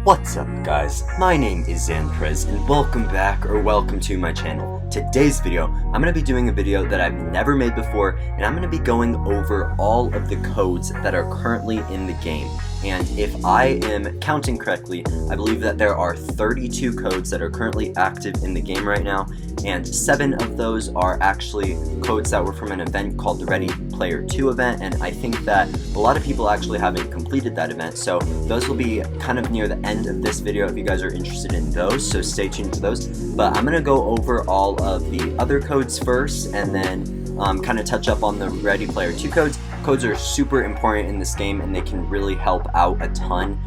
What's up guys, my name is Zanprez and welcome back or welcome to my channel. Today's video, I'm going to be doing a video that I've never made before and I'm going to be going over all of the codes that are currently in the game. And if I am counting correctly, I believe that there are 32 codes that are currently active in the game right now, and 7 of those are actually codes that were from an event called the Ready Player 2 event, and I think that a lot of people actually haven't completed that event, so those will be kind of near the end of this video if you guys are interested in those, so stay tuned to those. But I'm going to go over all of the other codes first, and then kind of touch up on the Ready Player 2 codes. Codes are super important in this game and they can really help out a ton.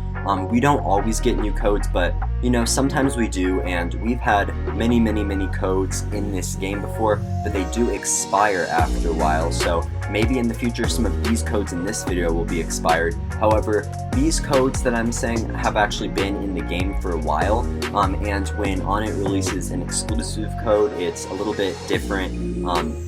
We don't always get new codes, but you know, sometimes we do, and we've had many codes in this game before, but they do expire after a while, so maybe in the future some of these codes in this video will be expired. However, these codes that I'm saying have actually been in the game for a while, and when Onnit releases an exclusive code, it's a little bit different,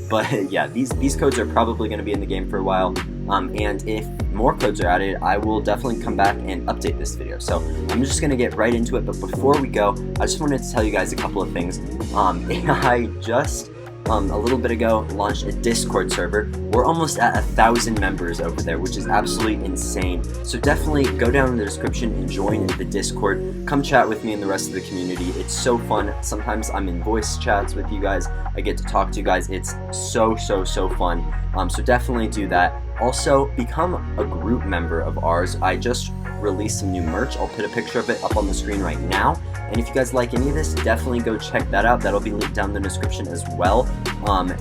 but yeah, these codes are probably going to be in the game for a while, and if more codes are added, I will definitely come back and update this video. So I'm just going to get right into it, but before we go, I just wanted to tell you guys a couple of things. I just a little bit ago launched a Discord server. We're almost at 1,000 members over there, which is absolutely insane. So definitely go down in the description and join the Discord. Come chat with me and the rest of the community. It's so fun. Sometimes I'm in voice chats with you guys. I get to talk to you guys. It's so fun. So definitely do that. Also, become a group member of ours. I just released some new merch. I'll put a picture of it up on the screen right now. And if you guys like any of this, definitely go check that out. That'll be linked down in the description as well.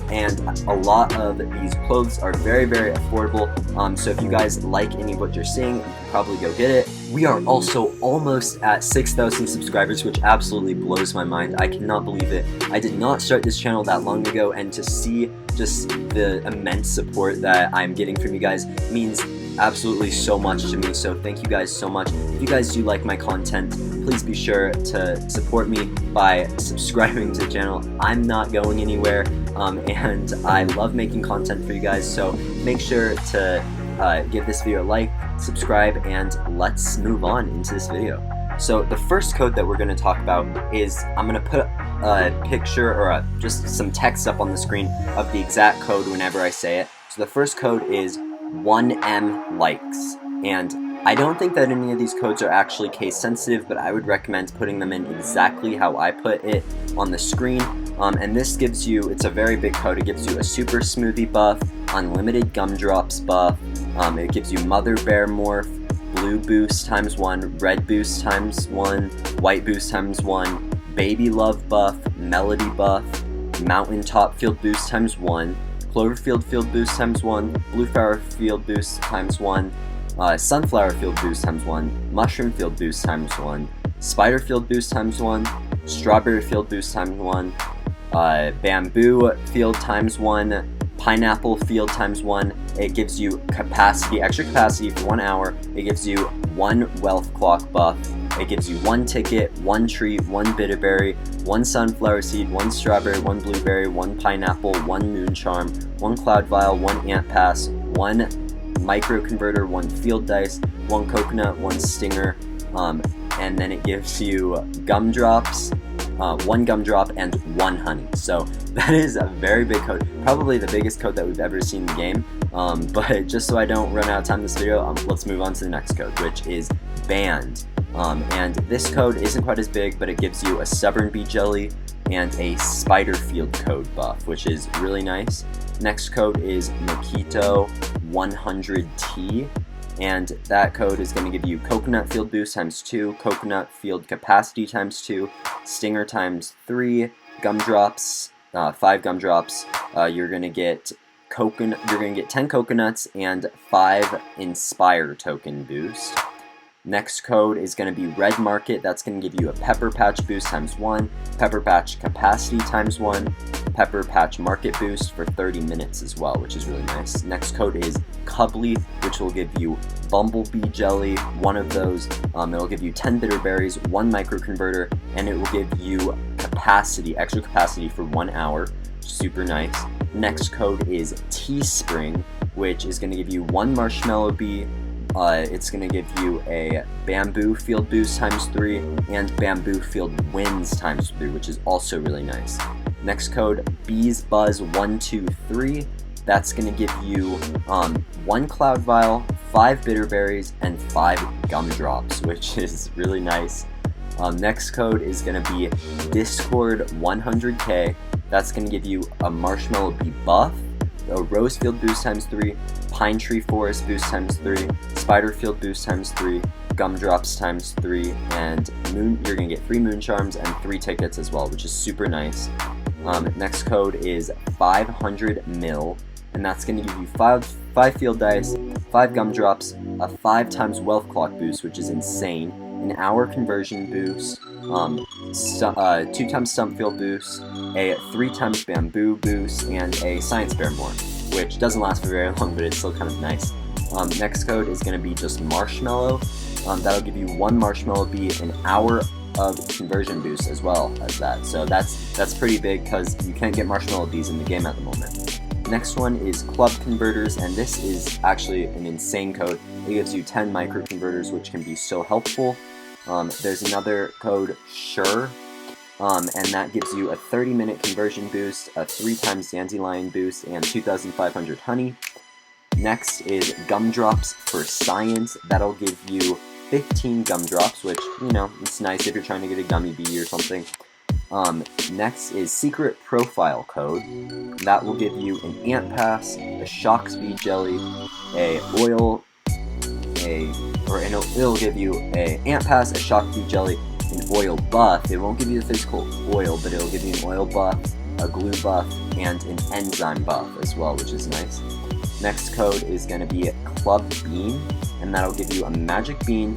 And a lot of these clothes are very affordable. So if you guys like any of what you're seeing, you can probably go get it. We are also almost at 6,000 subscribers, which absolutely blows my mind. I cannot believe it. I did not start this channel that long ago, and to see just the immense support that I'm getting from you guys means absolutely so much to me, so thank you guys so much. If you guys do like my content, please be sure to support me by subscribing to the channel. I'm not going anywhere, and I love making content for you guys, so make sure to give this video a like, subscribe, and let's move on into this video. So the first code that we're going to talk about is, I'm going to put a picture or just some text up on the screen of the exact code whenever I say it. So the first code is 1M likes, and I don't think that any of these codes are actually case sensitive, but I would recommend putting them in exactly how I put it on the screen. And this gives you, it's a very big code. It gives you a super smoothie buff, unlimited gumdrops buff, it gives you mother bear morph, blue boost times 1, red boost times 1, white boost times 1, baby love buff, melody buff, mountaintop field boost times 1, Cloverfield field boost times 1, Blueflower field boost times 1, Sunflower field boost times 1, Mushroom field boost times 1, Spider field boost times 1, Strawberry field boost times 1, Bamboo field times 1, Pineapple field times 1. It gives you capacity, extra capacity for 1 hour. It gives you 1 wealth clock buff. It gives you 1 ticket, 1 treat, 1 bitterberry, 1 sunflower seed, 1 strawberry, 1 blueberry, 1 pineapple, 1 moon charm, 1 cloud vial, 1 ant pass, 1 micro converter, 1 field dice, 1 coconut, 1 stinger, and then it gives you gumdrops, 1 gumdrop, and 1 honey. So that is a very big code, probably the biggest code that we've ever seen in the game. But just so I don't run out of time in this video, let's move on to the next code, which is banned. And this code isn't quite as big, but it gives you a stubborn bee jelly and a spider field code buff, which is really nice. Next code is Mojito 100T, and that code is going to give you coconut field boost times 2, coconut field capacity times 2, stinger times 3, gumdrops, 5 gumdrops. You're going to get 10 coconuts and 5 inspire token boost. Next code is going to be Red Market. That's going to give you a Pepper Patch boost times 1, Pepper Patch capacity times 1, Pepper Patch market boost for 30 minutes as well, which is really nice. Next code is Cubbly, which will give you Bumblebee Jelly, 1 of those. It'll give you 10 bitter berries, 1 micro converter, and it will give you capacity, extra capacity for 1 hour. Super nice. Next code is Teespring, which is going to give you 1 marshmallow bee, it's going to give you a bamboo field boost times 3 and bamboo field winds times 3, which is also really nice. Next code, Bees Buzz 123. That's going to give you 1 cloud vial, 5 bitter berries, and 5 gumdrops, which is really nice. Next code is going to be Discord 100k. That's going to give you a Marshmallow Bee buff, a Rose Field boost times 3, Pine Tree Forest boost times 3, Spider Field boost times 3, Gumdrops times 3, and you're going to get 3 Moon Charms and 3 tickets as well, which is super nice. Next code is 500 mil, and that's going to give you 5 field dice, 5 gumdrops, a 5 times wealth clock boost, which is insane, an hour conversion boost, 2 times stump field boost, a 3 times bamboo boost, and a science bear more, which doesn't last for very long, but it's still kind of nice. Next code is going to be just marshmallow. That'll give you 1 marshmallow bee, an hour of conversion boost as well as that. So that's pretty big because you can't get marshmallow bees in the game at the moment. Next one is club converters, and this is actually an insane code. It gives you 10 micro converters, which can be so helpful. There's another code, Sure, and that gives you a 30-minute conversion boost, a 3 times dandelion boost, and 2,500 honey. Next is Gumdrops for Science. That'll give you 15 gumdrops, which, you know, it's nice if you're trying to get a gummy bee or something. Next is Secret Profile Code. That will give you an Ant Pass, a Shock Speed Jelly, it'll give you a Ant Pass, a Shock Speed Jelly, an Oil Buff. It won't give you the physical oil, but it'll give you an Oil Buff, a Glue Buff, and an Enzyme Buff as well, which is nice. Next code is going to be Club Bean, and that'll give you a Magic Bean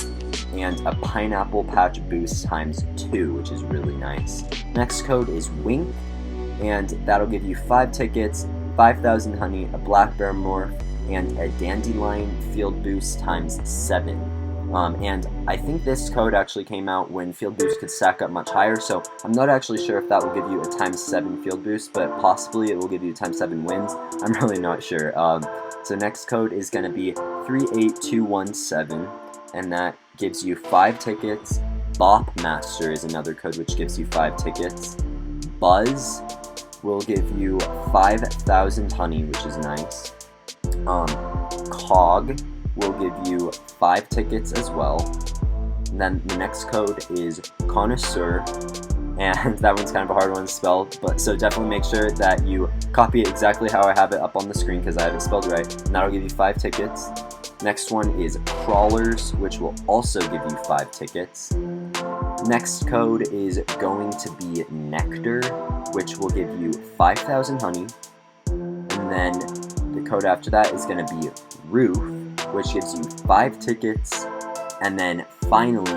and a Pineapple Patch boost times 2, which is really nice. Next code is Wink, and that'll give you 5 tickets, 5,000 honey, a Black Bear morph, and a Dandelion field boost times 7. And I think this code actually came out when field boost could stack up much higher, so I'm not actually sure if that will give you a times 7 field boost, but possibly it will give you times 7 wins. I'm really not sure. So next code is going to be 38217, and that gives you 5 tickets. Bop Master is another code which gives you 5 tickets. Buzz will give you 5,000 honey, which is nice. Cog will give you 5 tickets as well. And then the next code is Connoisseur, and that one's kind of a hard one to spell, but so definitely make sure that you copy it exactly how I have it up on the screen because I have it spelled right, and that'll give you 5 tickets. Next one is Crawlers, which will also give you 5 tickets. Next code is going to be Nectar, which will give you 5,000 honey. And then the code after that is going to be Roof, which gives you 5 tickets. And then finally,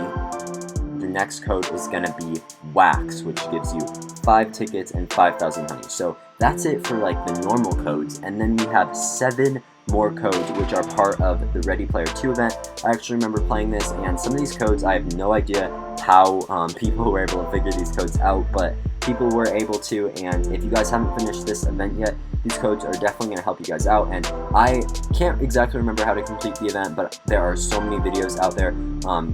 the next code is going to be Wax, which gives you 5 tickets and 5,000 honey. So that's it for like the normal codes. And then we have 7 more codes which are part of the Ready Player 2 event. I actually remember playing this, and some of these codes I have no idea how people were able to figure these codes out, but people were able to, and if you guys haven't finished this event yet, these codes are definitely going to help you guys out. And I can't exactly remember how to complete the event, but there are so many videos out there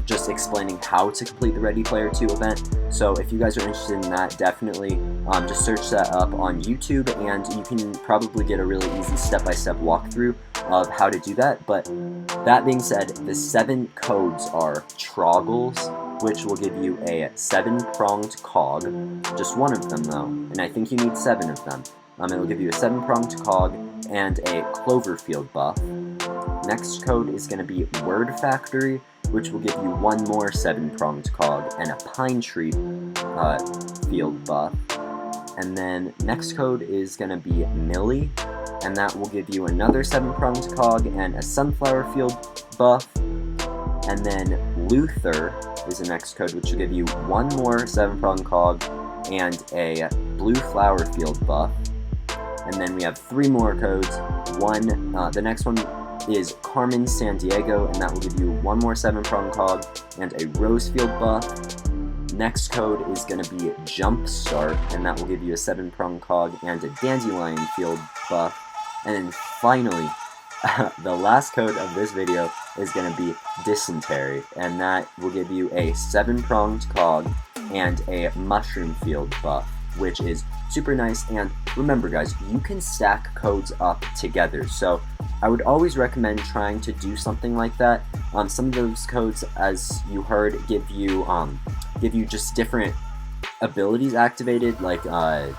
just explaining how to complete the Ready Player 2 event. So if you guys are interested in that, definitely just search that up on YouTube, and you can probably get a really easy step-by-step walkthrough of how to do that. But that being said, the 7 codes are Troggles, which will give you a 7-pronged cog, just one of them though, and I think you need 7 of them. It will give you a 7-pronged cog and a Cloverfield buff. Next code is going to be Word Factory, which will give you 1 more 7-pronged cog and a Pine Tree field buff. And then next code is going to be Millie, and that will give you another 7-pronged cog and a Sunflower field buff. And then Luther is the next code, which will give you 1 more 7-pronged cog and a Blue Flower field buff. And then we have 3 more codes. The next one is Carmen San Diego, and that will give you 1 more 7-pronged cog and a Rose field buff. Next code is going to be Jump Start, and that will give you a 7-pronged cog and a Dandelion field buff. And then finally, the last code of this video is going to be dysentery, and that will give you a 7-pronged cog and a mushroom field buff, which is super nice. And remember guys, you can stack codes up together, so I would always recommend trying to do something like that. Some of those codes, as you heard, give you just different abilities activated, like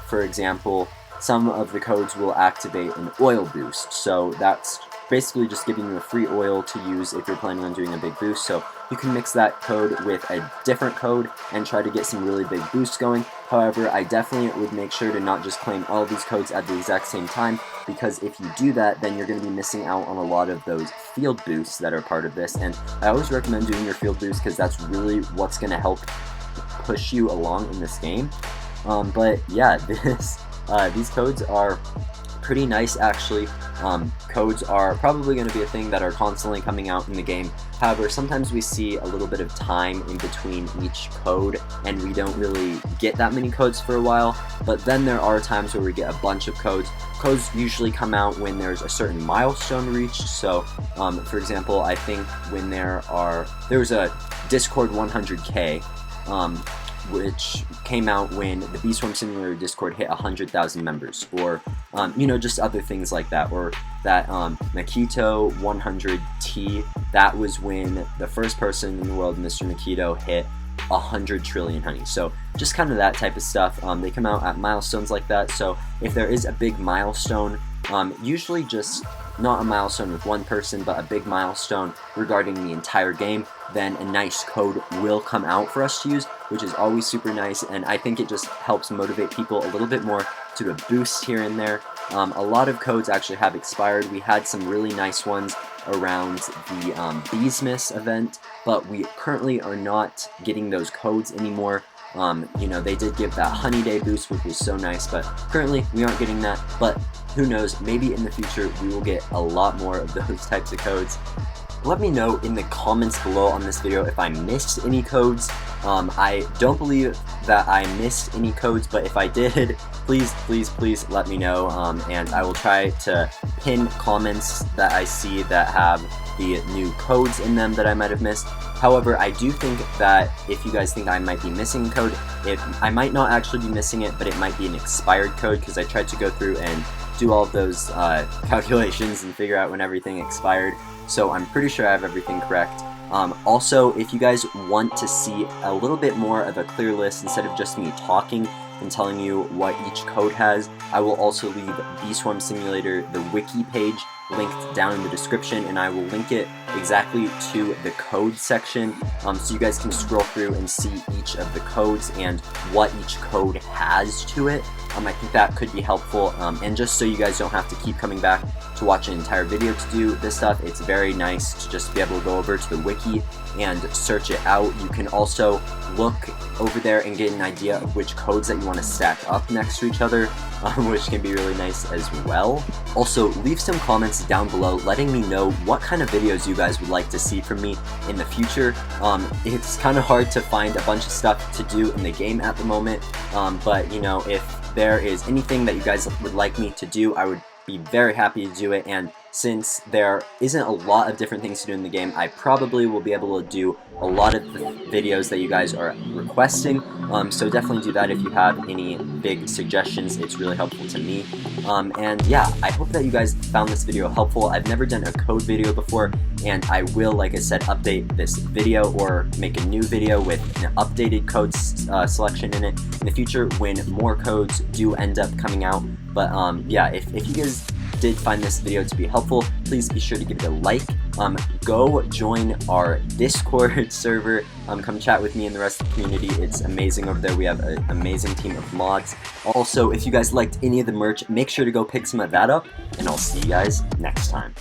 for example, some of the codes will activate an oil boost, so that's basically just giving you a free oil to use if you're planning on doing a big boost. So you can mix that code with a different code and try to get some really big boosts going. However, I definitely would make sure to not just claim all of these codes at the exact same time, because if you do that, then you're going to be missing out on a lot of those field boosts that are part of this. And I always recommend doing your field boosts because that's really what's going to help push you along in this game. But yeah, these codes are pretty nice actually. Codes are probably going to be a thing that are constantly coming out in the game. However, sometimes we see a little bit of time in between each code and we don't really get that many codes for a while, but then there are times where we get a bunch of codes. Codes usually come out when there's a certain milestone reached. So for example, I think when there was a Discord 100k which came out when the Bee Swarm Simulator Discord hit 100,000 members, or you know, just other things like that, or that Makito 100T, that was when the first person in the world, Mr. Makito, hit 100 trillion honey. So just kind of that type of stuff. They come out at milestones like that, so if there is a big milestone, usually just not a milestone with one person, but a big milestone regarding the entire game, then a nice code will come out for us to use, which is always super nice, and I think it just helps motivate people a little bit more to do a boost here and there. A lot of codes actually have expired. We had some really nice ones around the Beachz event, but we currently are not getting those codes anymore. You know, they did give that honey day boost, which was so nice, but currently we aren't getting that. But who knows, maybe in the future we will get a lot more of those types of codes. Let me know in the comments below on this video if I missed any codes. I don't believe that I missed any codes, but if I did, please let me know, and I will try to pin comments that I see that have the new codes in them that I might have missed. However, I do think that if you guys think I might be missing a code, I might not actually be missing it, but it might be an expired code, because I tried to go through and do all of those calculations and figure out when everything expired. So I'm pretty sure I have everything correct. Also, if you guys want to see a little bit more of a clear list instead of just me talking and telling you what each code has, I will also leave Bee Swarm Simulator, the wiki page, linked down in the description, and I will link it exactly to the code section, so you guys can scroll through and see each of the codes and what each code has to it. I think that could be helpful, and just so you guys don't have to keep coming back to watch an entire video to do this stuff, it's very nice to just be able to go over to the wiki and search it out. You can also look over there and get an idea of which codes that you want to stack up next to each other, which can be really nice as well. Also, leave some comments down below letting me know what kind of videos you guys would like to see from me in the future. It's kind of hard to find a bunch of stuff to do in the game at the moment, but you know, if there is anything that you guys would like me to do, I would be very happy to do it. And since there isn't a lot of different things to do in the game, I probably will be able to do a lot of the videos that you guys are requesting, so definitely do that if you have any big suggestions. It's really helpful to me. And yeah, I hope that you guys found this video helpful. I've never done a code video before, and I will, like I said, update this video or make a new video with an updated code selection in it in the future when more codes do end up coming out. But yeah, if you guys did find this video to be helpful, please be sure to give it a like. Go join our Discord server. Come chat with me and the rest of the community. It's amazing over there. We have an amazing team of mods. Also, if you guys liked any of the merch, make sure to go pick some of that up, and I'll see you guys next time.